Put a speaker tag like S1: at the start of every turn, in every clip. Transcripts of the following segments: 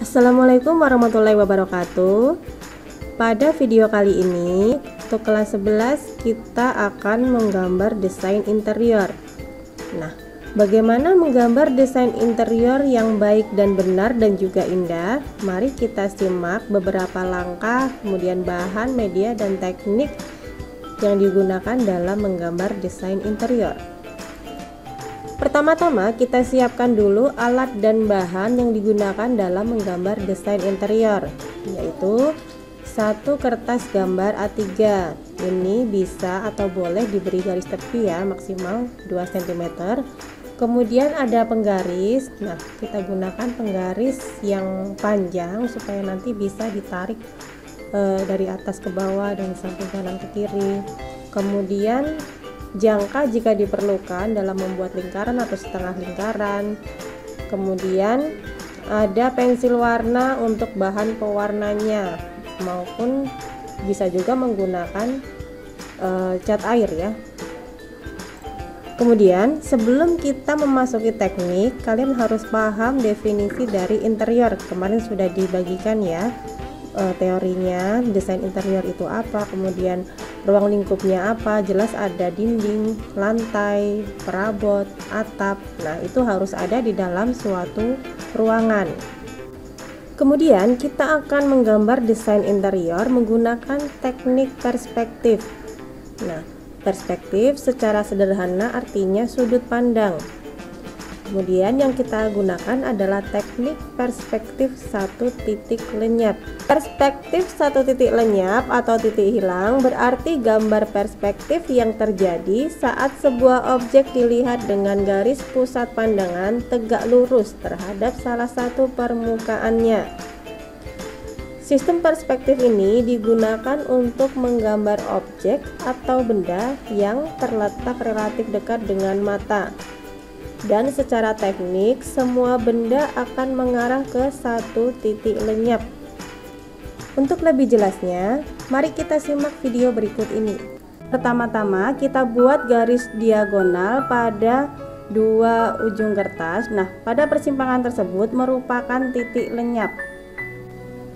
S1: Assalamualaikum warahmatullahi wabarakatuh. Pada video kali ini untuk kelas 11 kita akan menggambar desain interior. Nah, bagaimana menggambar desain interior yang baik dan benar dan juga indah? Mari kita simak beberapa langkah, kemudian bahan, media, dan teknik yang digunakan dalam menggambar desain interior. Pertama-tama kita siapkan dulu alat dan bahan yang digunakan dalam menggambar desain interior, yaitu satu kertas gambar A3. Ini bisa atau boleh diberi garis tepi ya, maksimal 2 cm. Kemudian ada penggaris. Nah, kita gunakan penggaris yang panjang supaya nanti bisa ditarik dari atas ke bawah dan samping kanan ke kiri. Kemudian jangka jika diperlukan dalam membuat lingkaran atau setengah lingkaran. Kemudian ada pensil warna untuk bahan pewarnanya, maupun bisa juga menggunakan cat air ya. Kemudian sebelum kita memasuki teknik, kalian harus paham definisi dari interior. Kemarin sudah dibagikan ya teorinya, desain interior itu apa, kemudian ruang lingkupnya apa, jelas ada dinding, lantai, perabot, atap. Nah, itu harus ada di dalam suatu ruangan. Kemudian kita akan menggambar desain interior menggunakan teknik perspektif. Nah, perspektif secara sederhana artinya sudut pandang. Kemudian yang kita gunakan adalah teknik perspektif satu titik lenyap. Perspektif satu titik lenyap atau titik hilang berarti gambar perspektif yang terjadi saat sebuah objek dilihat dengan garis pusat pandangan tegak lurus terhadap salah satu permukaannya. Sistem perspektif ini digunakan untuk menggambar objek atau benda yang terletak relatif dekat dengan mata. Dan secara teknik, semua benda akan mengarah ke satu titik lenyap. Untuk lebih jelasnya, mari kita simak video berikut ini. Pertama-tama, kita buat garis diagonal pada dua ujung kertas. Nah, pada persimpangan tersebut merupakan titik lenyap.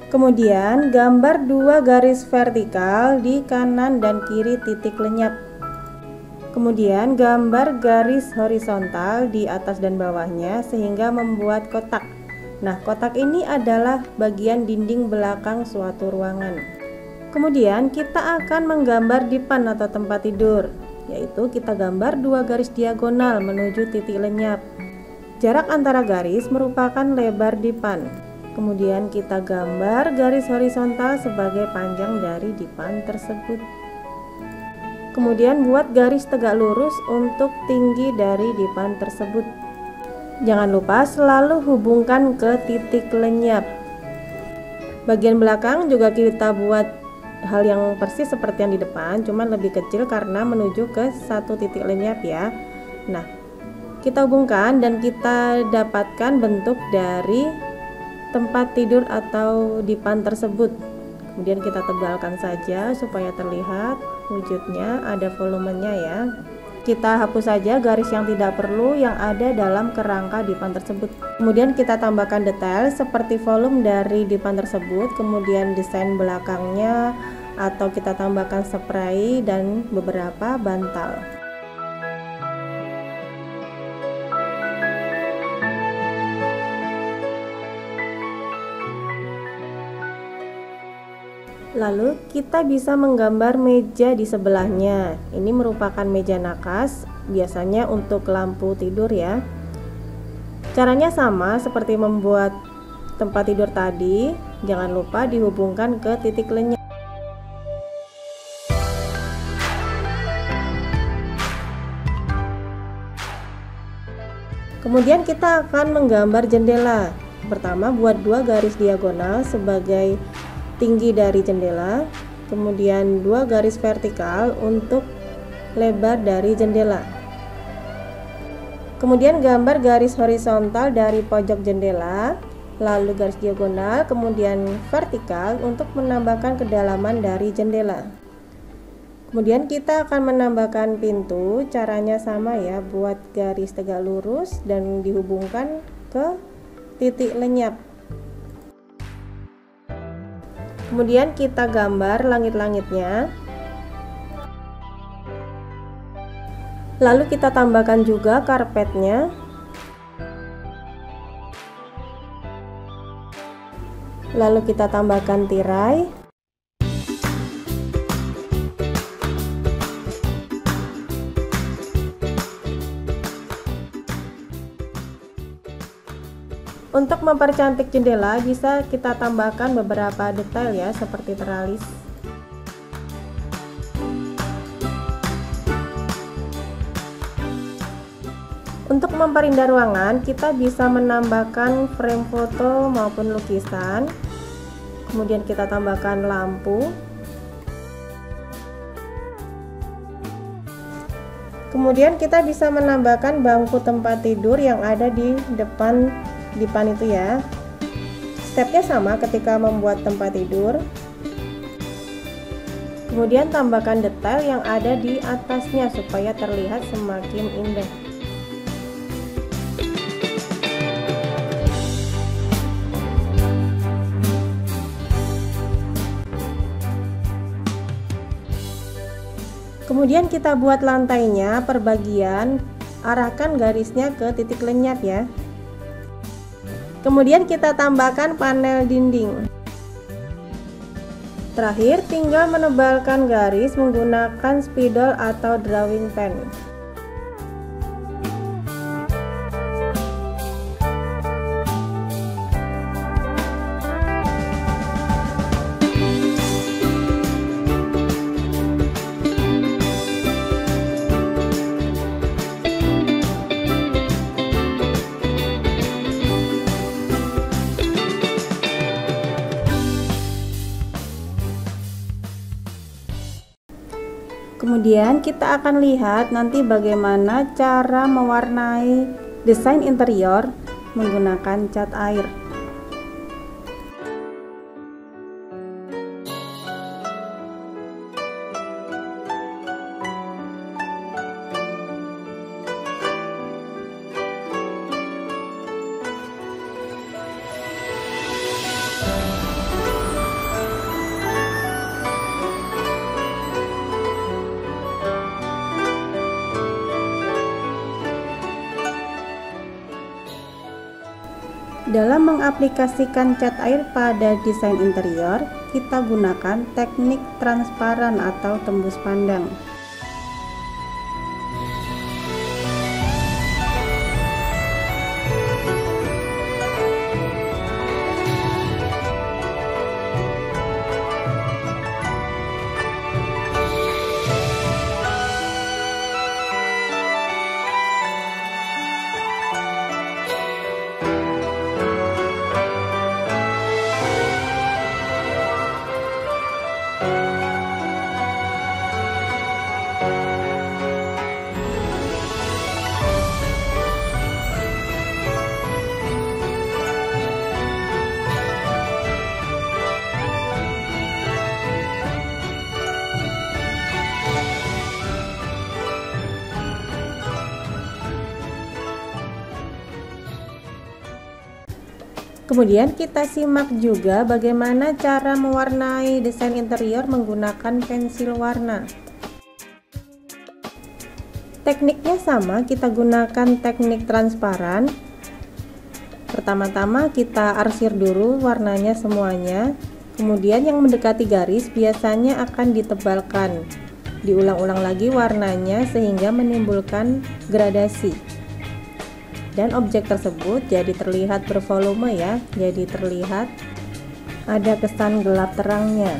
S1: Kemudian, gambar dua garis vertikal di kanan dan kiri titik lenyap. Kemudian gambar garis horizontal di atas dan bawahnya sehingga membuat kotak. Nah, kotak ini adalah bagian dinding belakang suatu ruangan. Kemudian kita akan menggambar dipan atau tempat tidur, yaitu kita gambar dua garis diagonal menuju titik lenyap. Jarak antara garis merupakan lebar dipan. Kemudian kita gambar garis horizontal sebagai panjang dari dipan tersebut. Kemudian buat garis tegak lurus untuk tinggi dari dipan tersebut. Jangan lupa selalu hubungkan ke titik lenyap. Bagian belakang juga kita buat hal yang persis seperti yang di depan, cuman lebih kecil karena menuju ke satu titik lenyap ya. Nah, kita hubungkan dan kita dapatkan bentuk dari tempat tidur atau dipan tersebut. Kemudian kita tebalkan saja supaya terlihat wujudnya, ada volumenya ya. Kita hapus saja garis yang tidak perlu yang ada dalam kerangka dipan tersebut. Kemudian kita tambahkan detail seperti volume dari dipan tersebut, kemudian desain belakangnya, atau kita tambahkan spray dan beberapa bantal. Lalu kita bisa menggambar meja di sebelahnya. Ini merupakan meja nakas, biasanya untuk lampu tidur ya. Caranya sama seperti membuat tempat tidur tadi, jangan lupa dihubungkan ke titik lenyap. Kemudian kita akan menggambar jendela. Pertama, buat dua garis diagonal sebagai tinggi dari jendela, kemudian dua garis vertikal untuk lebar dari jendela. Kemudian gambar garis horizontal dari pojok jendela, lalu garis diagonal, kemudian vertikal untuk menambahkan kedalaman dari jendela. Kemudian kita akan menambahkan pintu, caranya sama ya, buat garis tegak lurus dan dihubungkan ke titik lenyap. Kemudian kita gambar langit-langitnya. Lalu kita tambahkan juga karpetnya. Lalu kita tambahkan tirai. Untuk mempercantik jendela bisa kita tambahkan beberapa detail ya, seperti teralis. Untuk memperindah ruangan, kita bisa menambahkan frame foto maupun lukisan. Kemudian kita tambahkan lampu. Kemudian kita bisa menambahkan bangku tempat tidur yang ada di depan dipan itu ya. Stepnya sama ketika membuat tempat tidur. Kemudian tambahkan detail yang ada di atasnya supaya terlihat semakin indah. Kemudian kita buat lantainya per bagian, arahkan garisnya ke titik lenyap ya. Kemudian kita tambahkan panel dinding. Terakhir tinggal menebalkan garis menggunakan spidol atau drawing pen. Kemudian kita akan lihat nanti bagaimana cara mewarnai desain interior menggunakan cat air. Dalam mengaplikasikan cat air pada desain interior, kita gunakan teknik transparan atau tembus pandang. Kemudian kita simak juga bagaimana cara mewarnai desain interior menggunakan pensil warna. Tekniknya sama, kita gunakan teknik transparan. Pertama-tama kita arsir dulu warnanya semuanya. Kemudian yang mendekati garis biasanya akan ditebalkan. Diulang-ulang lagi warnanya sehingga menimbulkan gradasi. Dan objek tersebut jadi terlihat bervolume ya, jadi terlihat ada kesan gelap terangnya.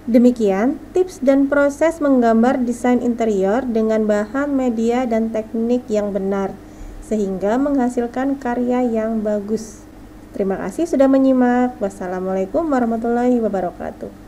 S1: Demikian tips dan proses menggambar desain interior dengan bahan, media, dan teknik yang benar, sehingga menghasilkan karya yang bagus. Terima kasih sudah menyimak. Wassalamualaikum warahmatullahi wabarakatuh.